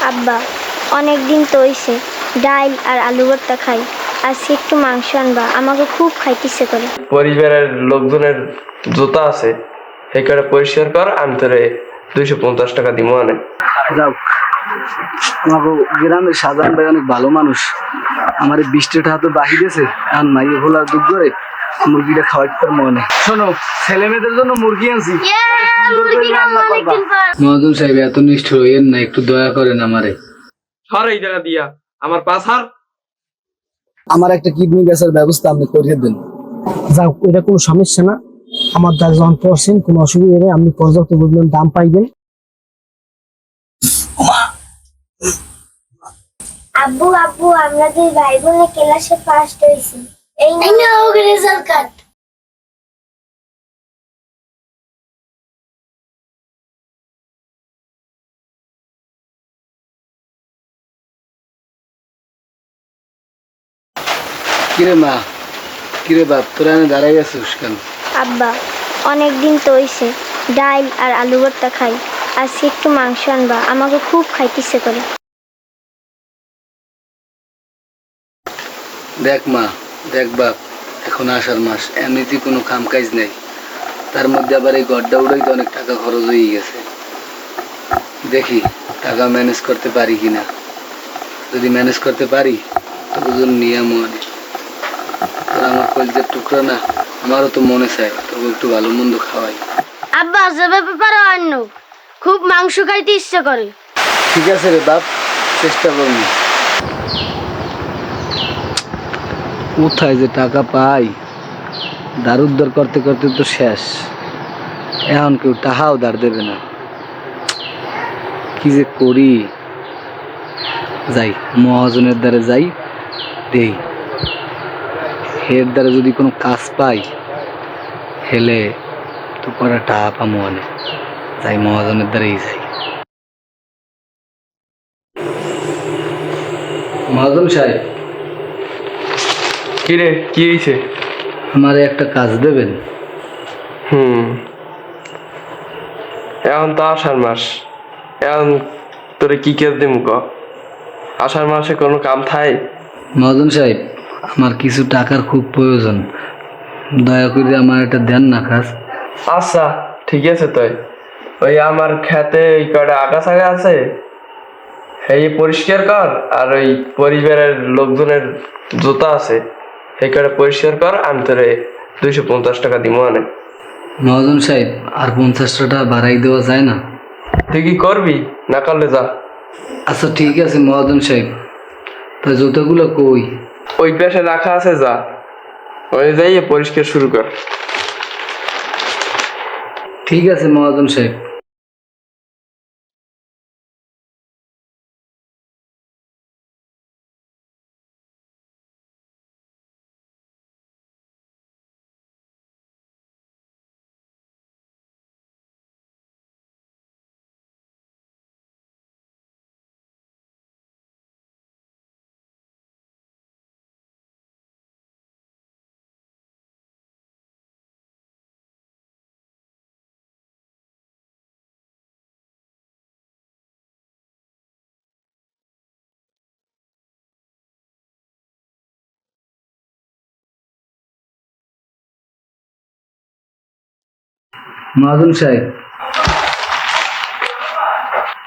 আব্বা, অনেক দিন তো হইছে ডাল আর আলু ভর্তা খাই, আজকে একটু মাংস আনবা, আমাকে খুব খাইতে ইচ্ছে করে। পরিবারের লোকজনের জুতা আছে, এই করে পরিষ্কার কর, আমি তোরে 250 টাকা দিব। অনেক যাও, আমাকে গ্রামের সাধারণ ভাই অনেক ভালো মানুষ, আমার 20 টাকা হাতে বাহি দিয়েছে, আর নাই ভোলা দুধ করে মুরগিটা খাওয়াইতে মনে। শোনো, ছেলে মেয়েদের জন্য মুরগি আনছি, মহাজন সাহেব এত নিষ্ঠুর হইয়েন না, একটু দয়া করেন আমারে। সর এই জায়গা দিয়া, আমার পাশ হার। আমার একটা কিডনি বেচার ব্যবস্থা আপনি করিয়ে দেন। যাক, এটা কোনো সমস্যা না, আমার দ্বারা যখন করছেন কোনো অসুবিধা নেই, আপনি পর্যাপ্ত পরিমাণ দাম পাইবেন। আব্বু আব্বু, আমরা দুই ভাই বোনে ক্লাসে ফার্স্ট হইছি, এই নাও রেজাল্ট কার্ড। কিরে মা, কিরে বাপ, তোরা এনে দাঁড়াই আছিস কেন? আব্বা, অনেক দিন তো হইছে ডাল আর আলু ভর্তা খাই, আজকে একটু মাংস আনবা, আমাকে খুব খাইতে ইচ্ছে করে। দেখ মা, দেখ বাপ, এখন আষাঢ় মাস, এমনিতেই কোনো কাম কাজ নেই, তার মধ্যে আবার এই গড্ডা উড়াইতে অনেক টাকা খরচ হয়ে গেছে। দেখি টাকা ম্যানেজ করতে পারি কিনা, যদি ম্যানেজ করতে পারি তবে নিয়ম অনেক। তোর আমার কলজের টুকরা না, আমারও তো মনে চায় তবু একটু ভালো মন্দ খাওয়াই। আব্বা, যাবে পারো অন্য, খুব মাংস খাইতে ইচ্ছে করে। ঠিক আছে রে বাপ, চেষ্টা করবো। কোথায় যে টাকা পাই, দার উদ্ধার করতে করতে তো শেষ, এখন কেউ টাকাও দাঁড় দেবে না, কি যে করি। যাই মহাজনের দ্বারে যাই, দেই এর দ্বারা যদি কোনো কাজ পাই হেলে তো পরে টাকা পামো অনেক। যাই মহাজনের দ্বারেই যাই। মহাজন সাহেব, কিরে, কি হয়েছে? আমারে একটা কাজ দেবেন? এখন তো আষাঢ় মাস, এখন তোরে কি কাজ দিমু ক? আষাঢ় মাসে কোনো কাম থাই? মহাজন সাহেব, আমার কিছু টাকার খুব প্রয়োজন, দয়া করে আমার একটা দেন না কাজ। আচ্ছা ঠিক আছে, তাই ওই আমার খেতে ওই কটা আগাছা আছে, এই পরিষ্কার কর, আর ওই পরিবারের লোকজনের জুতা আছে, এই কটা পরিষ্কার কর, আমি তোরে 250 টাকা দিব। অনেক মহাজন সাহেব, আর 50 টাকা বাড়াই দেওয়া যায় না? তুই কি করবি? না করলে যা। আচ্ছা ঠিক আছে মহাজন সাহেব, তা জুতাগুলো কই? ওই পাশে রাখা আছে, যা, ওই যাই পরিষ্কার শুরু কর। ঠিক আছে মহাজন সাহেব। মহাজন সাহেব,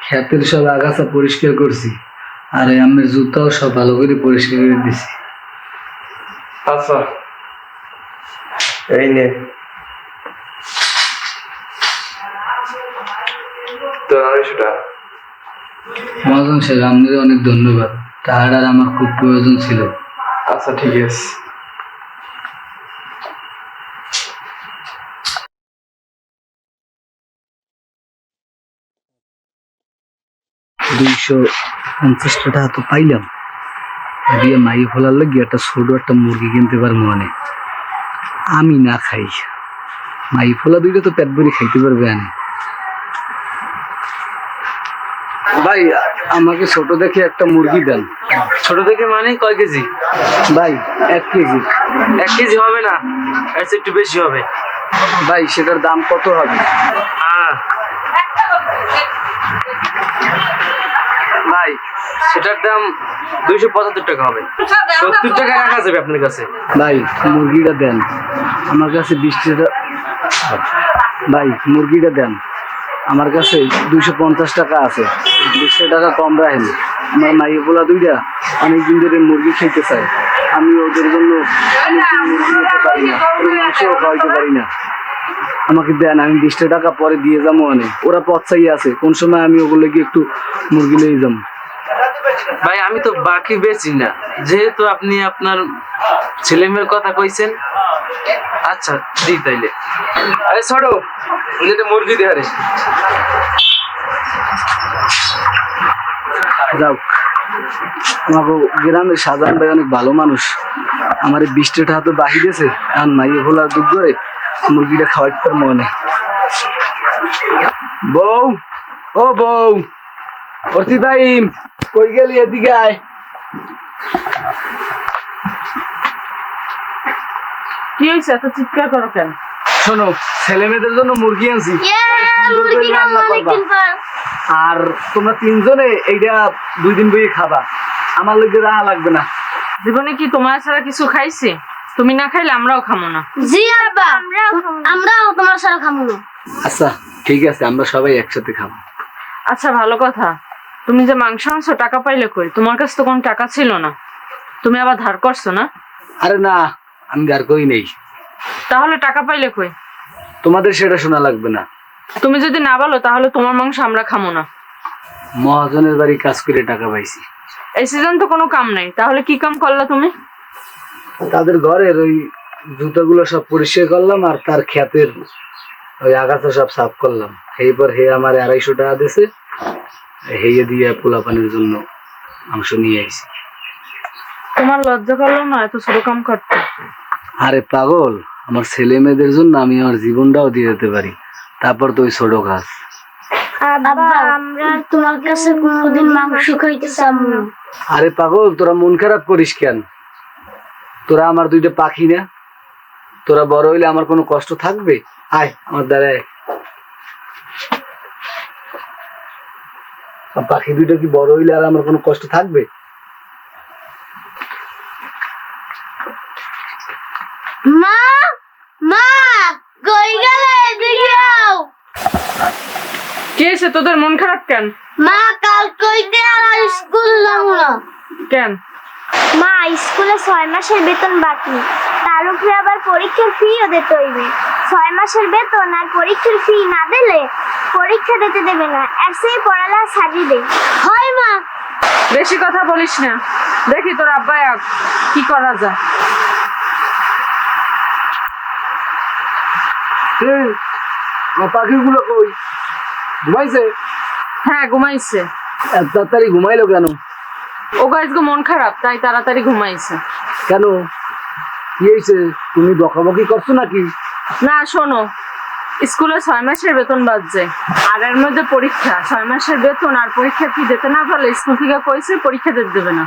ক্ষেতের সব আগাছা পরিষ্কার করছি, আর আমার জুতাও সব ভালো করে পরিষ্কার করে দিছি। আচ্ছা এই নে তোর 250 টাকা। মহাজন সাহেব, আপনাদের অনেক ধন্যবাদ, টাকাটার আমার খুব প্রয়োজন ছিল। আচ্ছা ঠিক আছে। $250 তো পাইলাম, দিয়ে মাই ফোলার লাগে একটা ছোট একটা মুরগি কিনতে পারবো মানে। আমি না খাই, মাই ফোলা দুইটা তো পেট ভরে খাইতে পারবে। আনে ভাই, আমাকে ছোট দেখে একটা মুরগি দেন। ছোট দেখে মানে কয় কেজি? ভাই 1 কেজি। 1 কেজি হবে না, এর চেয়ে একটু বেশি হবে। ভাই সেটার দাম কত হবে? ভাই সেটার দাম 275 টাকা হবে। 70 টাকা রাখা যাবে আপনার কাছে। ভাই মুরগিটা দেন, আমার কাছে 20 টাকা। ভাই মুরগিটা দেন, আমার কাছে 250 টাকা আছে, 20 টাকা কম রাখেন। আমার মাইগুলা দুইটা অনেকদিন ধরে মুরগি খেতে চায়, আমি ওদের জন্য অনেকদিন মুরগি নিতে পারি না, ওর মাংসও খাওয়াইতে পারি না। আমাকে দেন, আমি 20 টাকা পরে দিয়ে যাবো। অনেক ওরা পচাই আছে, কোন সময় আমি ওগুলো গিয়ে একটু মুরগি নিয়ে যাবো। ভাই আমি তো বাকি বেচি না, যেহেতু আপনি আপনার ছেলে মেয়ের কথা কইছেন। আচ্ছা দিই তাইলে। আরে ছোট যেটা মুরগি দেহারে যাও, আমাকে গ্রামের সাধারণ ভাই অনেক ভালো মানুষ, আমার 20 টাকা তো বাহি দিয়েছে, আর মাইয়ে ভোলা দুধ করে মুরগিটা খাওয়াইতে পার মনে। বউ, ও বউ, অর্থি ভাই কই গেলি? এদিকে আয়। কি হয়েছে, এত চিৎকার করো কেন? শোনো, ছেলে মেয়েদের জন্য মুরগি আনছি, সুন্দর করে রান্না করবা। আর তোমরা 3 জনে এইটা 2 দিন বইয়ে খাবা, আমার লোকে রাহা লাগবে না। জীবনে কি তোমার ছাড়া কিছু খাইছে? তুমি না খাইলে আমরাও খামো না। জি আব্বা, আমরাও তোমার সারা খাবো না। আচ্ছা ঠিক আছে, আমরা সবাই একসাথে খাবো। আচ্ছা ভালো কথা, তুমি যে মাংস আনছো টাকা পাইলে কই? তোমার কাছে তো কোনো টাকা ছিল না, তুমি আবার ধার করছো না? আরে না, আমি ধার করি নেই। তাহলে টাকা পাইলে কই? তোমাদের সেটা শোনা লাগবে না। তুমি যদি না বলো তাহলে তোমার মাংস আমরা খামো না। মহাজনের বাড়ি কাজ করে টাকা পাইছি। এই সিজন তো কোনো কাম নাই, তাহলে কি কাম করলা তুমি? তাদের ঘরের ওই জুতাগুলো সব পরিষ্কার করলাম, আর তার ক্ষেতের ওই আগাছা সব সাফ করলাম। এইবার হে আমার 250 টাকা দিয়েছে, হেয়ে দিয়ে পোলাপানের জন্য মাংস নিয়ে আইছি। তোমার লজ্জা করলো না এত ছোট কাম করতে? আরে পাগল, আমার ছেলে মেয়েদের জন্য আমি আমার জীবনটাও দিয়ে দিতে পারি, তারপর তো ওই ছোট কাজ। আব্বা, আমরা তোমার কাছে কোনোদিন মাংস খাইতে চাবো না। আরে পাগল, তোরা মন খারাপ করিস কেন? তোরা আমার 2টা পাখি না, তোরা বড় হইলে আমার কোনো কষ্ট থাকবে? আয় আমার দ্বারায়। পাখি 2টা কি বড় হইলে আর আমার কোনো কষ্ট থাকবে? মা, মা কই গেলে? এদিকে আও। কি হয়েছে, তোদের মন খারাপ কেন? মা কাল কইতে আর স্কুল যাবো না। কেন? মা স্কুলে 6 মাসের বেতন বাকি, তার উপরে আবার পরীক্ষার ফিও দিতে হইবে। 6 মাসের বেতন আর পরীক্ষার ফি না দিলে পরীক্ষা দিতে দেবে না, এর সেই পড়ালেখা ছাড়িয়ে দে। হয় মা। বেশি কথা বলিস না, দেখি তোর আব্বা কি করা যায়। আমার পাখিগুলো কই? ঘুমাইছে? হ্যাঁ ঘুমাইছে। এত তাড়াতাড়ি ঘুমাইলো কেন? ও গাইজকে মন খারাপ তাই তাড়াতাড়ি ঘুমাইছে। কেন, কি হয়েছে? তুমি বকাবকি করছো নাকি? না শোনো, স্কুলে 6 মাসের বেতন বাজছে, আর এর মধ্যে পরীক্ষা। 6 মাসের বেতন আর পরীক্ষা কি দিতে না পারলে স্কুল থেকে কইছে পরীক্ষা দিতে দেবে না।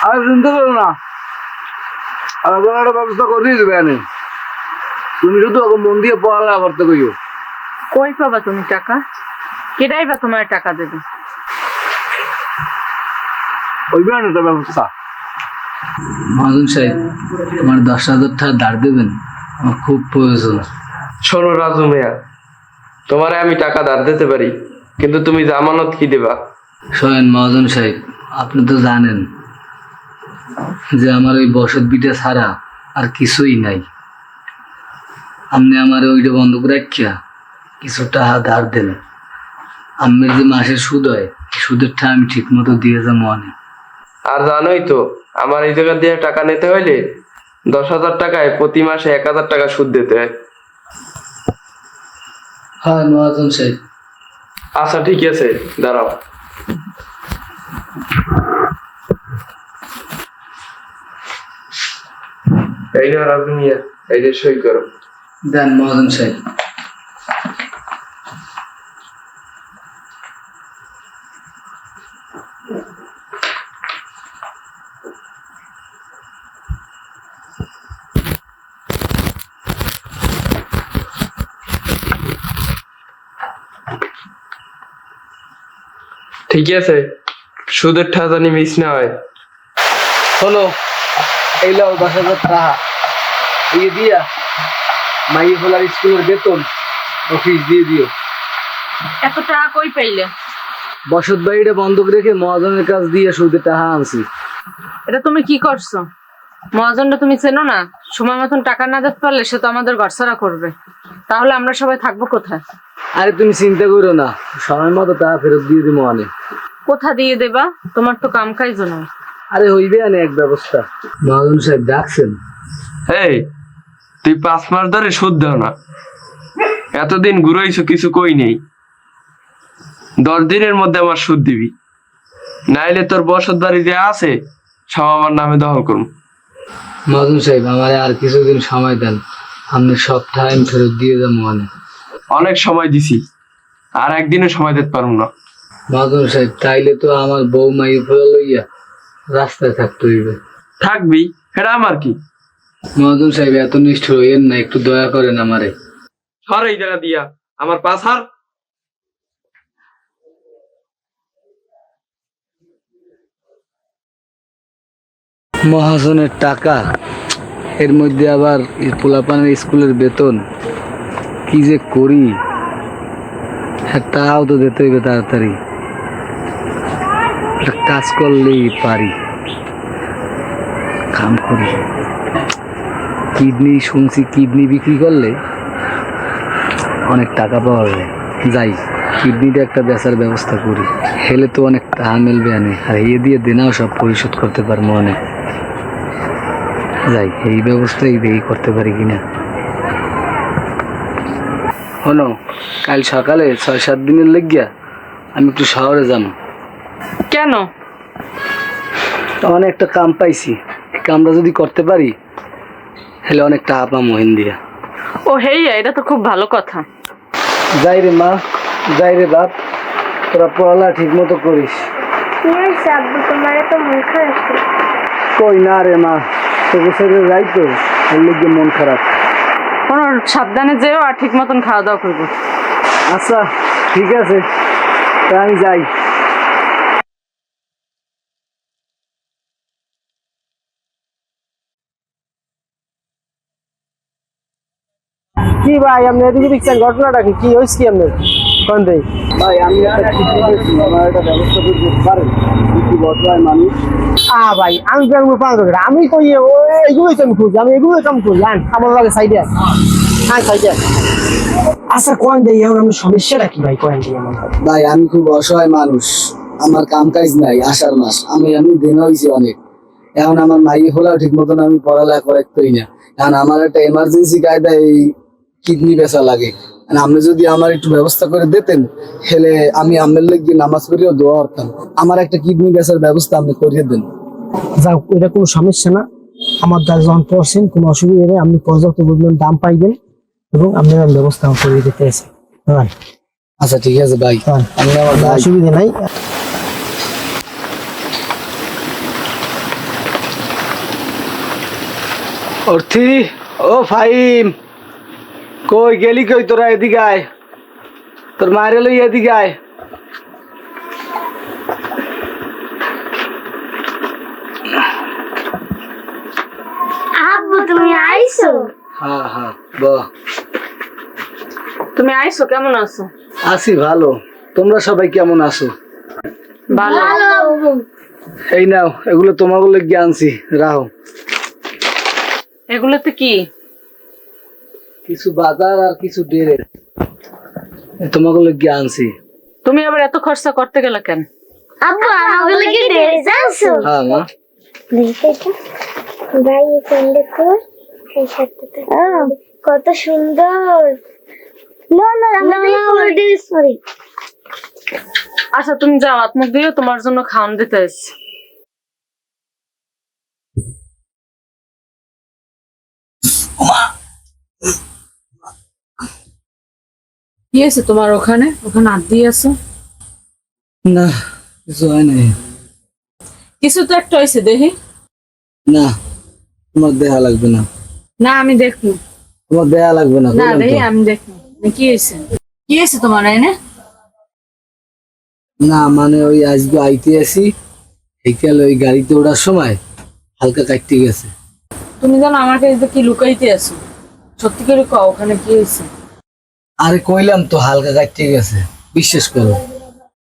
আর শুনতে পারো না, আর একটা ব্যবস্থা করেই দেবে। তুমি শুধু মন দিয়ে পড়ালেখা করতে কইও। কই পাবা তুমি টাকা? কেটাই বা তোমার টাকা দেবে? ওই একটা ব্যবস্থা। মহাজন সাহেব, আমার 10,000 টাকা ধার দেবেন, আমার খুব প্রয়োজন। শোনো রাজু মিয়া, তোমারে আমি টাকা ধার দিতে পারি, কিন্তু তুমি জামানত কি দেবা? শোনেন মহাজন সাহেব, আপনি তো জানেন যে আমার ওই বসত বিটা ছাড়া আর কিছুই নাই। আপনি আমার ওইটা বন্ধ করে রাখিয়া কিছু টাকা ধার দেন। আমের যে মাসের সুদ হয়, সুদের টাকা আমি ঠিক মতো দিয়ে যাবো অনেক। আর জানোই তো, আমার এই জায়গা দিয়ে টাকা নিতে হইলে 10,000 টাকায় প্রতি মাসে 1,000 টাকা সুদ দিতে হয়। হ্যাঁ মহাজন সাহেব। আচ্ছা ঠিক আছে, দাঁড়াও। এই না রাজু মিয়া, এই যে সই করো। দেন মহাজন সাহেব। ঠিক আছে, সুদের টাকা জানি মিস না হয়। শোনো, এই লাও 10,000 টাকা দিয়ে দিয়া মাইয়ে ফেলার স্কুলের বেতন অফিস দিয়ে দিও। এত টাকা কই পাইলে? বসত বাড়িটা বন্ধক রেখে মহাজনের কাছ দিয়ে সুদে টাকা আনছি। এটা তুমি কি করছো? মহাজনটা তুমি চেনো না? সময় মতন টাকা না দিতে পারলে সে তো আমাদের ঘরছাড়া করবে। তাহলে আমরা সবাই থাকবো কোথায়? আরে তুমি চিন্তা করো না, সময় মতো টাকা ফেরত দিয়ে দিব অনেক। কোথা দিয়ে দেবা? তোমার তো কাম কাজ নয়। আরে হইবে আনে এক ব্যবস্থা। মহাজন সাহেব ডাকছেন? এই তুই 5 মাস ধরে সুদ দাও না, এতদিন ঘুরাইছো কিছু কই নেই। 10 দিনের মধ্যে আমার সুদ দিবি, নাইলে তোর বসত বাড়ি যে আছে সব আমার নামে দখল করুন। মহাজন সাহেব আমারে আর কিছুদিন সময় দেন, আপনি সব টাইম ফেরত দিয়ে যাবো মানে। অনেক সময় দিছি, আর একদিনও সময় দিতে পারবো না। মহাজন সাহেব তাইলে তো আমার বউ মাইয়ে ফেলা লইয়া রাস্তায় থাকতে হইবে। থাকবি, এটা আমার কি? মহাজন সাহেব এত নিষ্ঠুর হইয়েন না, একটু দয়া করেন আমারে। সর এই জায়গা দিয়া, আমার পাশ হার। মহাজনের টাকা, এর মধ্যে আবার পোলাপানের স্কুলের বেতন, কি যে করি। হ্যাঁ তাও তো দিতে হইবে তাড়াতাড়ি, একটা কাজ করলেই পারি। কাম করি, কিডনি শুনছি কিডনি বিক্রি করলে অনেক টাকা পাওয়া যায়। যাই কিডনিটা একটা বেচার ব্যবস্থা করি, হেলে তো অনেক টাকা মিলবে আনে, আর এ দিয়ে দেনাও সব পরিশোধ করতে পারবো অনেক। যাই এই ব্যবস্থাই দেই করতে পারি কিনা। শোনো, কাল সকালে 6-7 দিনের লেগিয়া আমি একটু শহরে যাবো। কেন? অনেক একটা কাম পাইছি, কামটা যদি করতে পারি তাহলে অনেক টাকা পাবো হিন্দিয়া। ও হেইয়া, এটা তো খুব ভালো কথা। যাই রে মা, যাই রে বাপ, তোরা পড়ালা ঠিক মতো করিস। কি হয়েছে আব্বু, তোমার এত মন খারাপ কেন? কই না রে মা, তোকে ছেড়ে যাই তো এর লেগে মন খারাপ। কোনো সাবধানে যেও আর ঠিক মতন খাওয়া দাওয়া করবো। আচ্ছা ঠিক আছে, তা আমি যাই। কি ভাই আপনি এদিকে দেখছেন, ঘটনাটা কি কি হয়েছে কি আপনার কোন দেই? ভাই আমি একটা কিডনি পেয়েছি, আমার একটা ব্যবস্থা করে দিতে পারেন? কি বদলায় মানুষ। ভাই আমি বেরবো 5 টাকা, আমি কই এগুলোই তো আমি খুঁজি, আমি এগুলোই কাম করি। আমার লাগে সাইডে সাইডে। আচ্ছা কোন দেই, এখন আমার সমস্যাটা কি ভাই কোন দেই আমার? ভাই আমি খুব অসহায় মানুষ, আমার কাম কাজ নাই, আষাঢ় মাস আমি দিন হয়েছি অনেক। এখন আমার মাইয়ে হলেও ঠিক মতন আমি পড়ালেখা করাইতেই না, কারণ আমার একটা এমার্জেন্সি কায়দায় এই কিডনি বেচা লাগে। আপনি যদি আমার একটু ব্যবস্থা করে দিতেন, হেলে আমি আমের লেগে নামাজ পড়িও দোয়া করতাম। আমার একটা কিডনি বেচার ব্যবস্থা আপনি করিয়ে দেন। যাও, এটা কোনো সমস্যা না। আমার দ্বারা যখন পড়ছেন কোনো অসুবিধা নেই, আপনি পর্যাপ্ত পরিমাণ দাম পাইবেন এবং আপনার ব্যবস্থা করে দিতে আছে। আচ্ছা ঠিক আছে ভাই, আমি আমার ভাই। অসুবিধা নাই। অর্থি, ও ফাইম, কই গেলি কই তোরা? এদিকে আয়, তোর মায়ের লই এদিকে আয়। আব্বু তুমি আইছো? হ্যাঁ হ্যাঁ বাহ, তুমি আইছো, কেমন আছো? আছি ভালো, তোমরা সবাই কেমন আছো? ভালো। ভালো আব্বু। এই নাও, এগুলো তোমাকে লেগে আনছি, রাখো। এগুলোতে কি? কিছু বাজার আর কিছু ডেরে তোমাকে লেগে আনছি। তুমি আবার এত খরচা করতে গেলে কেন? আব্বু আমাকে কি ড্রেস আনছো? হ্যাঁ মা, ভাই দেখো এই শার্টটা কত সুন্দর। না না আমার ড্রেস পরি। আচ্ছা তুমি যাও, হাত মুখ দিও, তোমার জন্য খাওয়ান দিতে এসেছি। কি আছে তোমার ওখানে? ওখানে হাত দিয়ে আছো? না কিছু হয় নাই। কিছু তো একটা হয়েছে দেখি। না তোমার দেয়া লাগবে না। না আমি দেখবো। তোমার দেয়া লাগবে না। না দেখি আমি দেখবো। কি হয়েছে? কি হয়েছে তোমার এনে? না মানে ওই আজকে আইতে আসি বিকেল ওই গাড়িতে ওঠার সময় হালকা কাটতে গেছে। তুমি জানো আমার কাছে কি লুকাইতে আছো? সত্যি করে কও ওখানে কি হয়েছে? আরে কইলাম তো হালকা কাটতে গেছে, বিশ্বাস করো।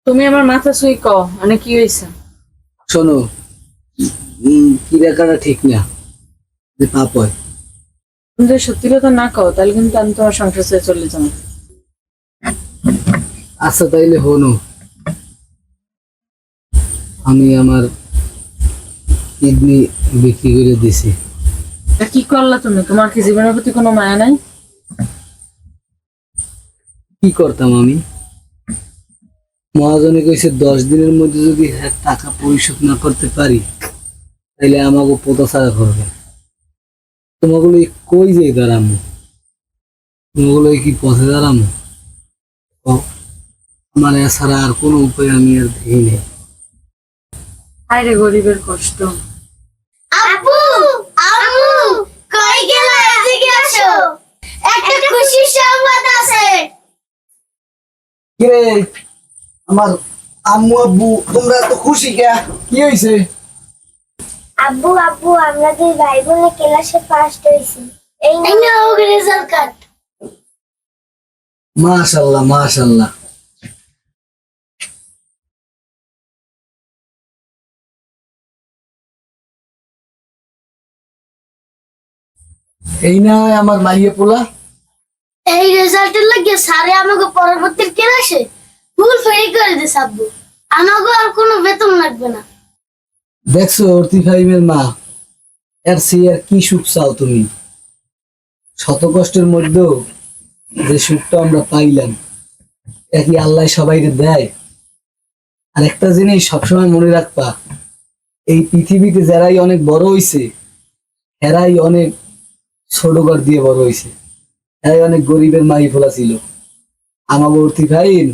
তুমি আমার মাথা ছুঁই কও মানে কি হয়েছে? শোনো, কি রাখাটা ঠিক না, যে পাপ হয়। তুমি যদি সত্যি কথা না কও তাহলে কিন্তু আমি তোমার সংসার ছেড়ে চলে যাবো। আচ্ছা তাইলে হনো, আমি আমার কিডনি বিক্রি করে দিছি। তা কি করলা তুমি? তোমার কি জীবনের প্রতি কোনো মায়া নাই? কি করতাম আমি? মহাজনে কইছে 10 দিনের মধ্যে যদি টাকা পরিশোধ না করতে পারি তাহলে আমাকে পোতা ছাড়া করবে। তোমাগুলো কই যে দাঁড়ামো? তোমাগুলো কি পথে দাঁড়ামো? আমার এছাড়া আর কোনো উপায় আমি আর দেখি নেই। হায় রে গরিবের কষ্ট। আপু, আম্মু, কই গেলা? এদিকে আসো, একটা খুশির সংবাদ আছে। কিরে আমার আম্মু আব্বু, তোমরা তো খুশি কে? কি হয়েছে? আব্বু আব্বু, আমরা দুই ভাই বোনে ক্লাসে ফার্স্ট হইছি। এই নাও রেজাল্ট কার্ড। মাশাআল্লাহ মাশাআল্লাহ। এই না হয় আমার মাইয়ে পোলা। এই রেজাল্টের লাগে স্যারে আমাকে পরবর্তী ক্লাসে ফুল ফ্রি করে দিছে আব্বু। আমাকে আর কোনো বেতন লাগবে না। দেখছো অর্তি ফাইমের মা, এর সে আর কি সুখ চাও তুমি? শত কষ্টের মধ্যেও যে সুখটা আমরা পাইলাম একই আল্লাহ সবাইকে দেয়। আর একটা জিনিস সবসময় মনে রাখবা, এই পৃথিবীতে যারাই অনেক বড় হইছে এরাই অনেক ছোট ঘর দিয়ে বড় হইছে, এরাই অনেক গরিবের মাই ফোলা ছিল। আমার অর্তি ফাইন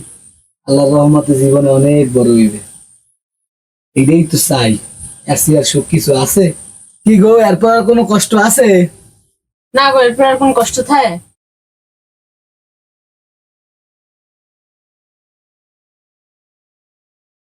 আল্লাহর রহমতে জীবনে অনেক বড় হইবে, এটাই তো চাই। আর সে আর সুখ কিছু আছে? কি গো, এরপর আর কোনো কষ্ট আছে? না গো, এরপর আর কোন কষ্ট থাকে?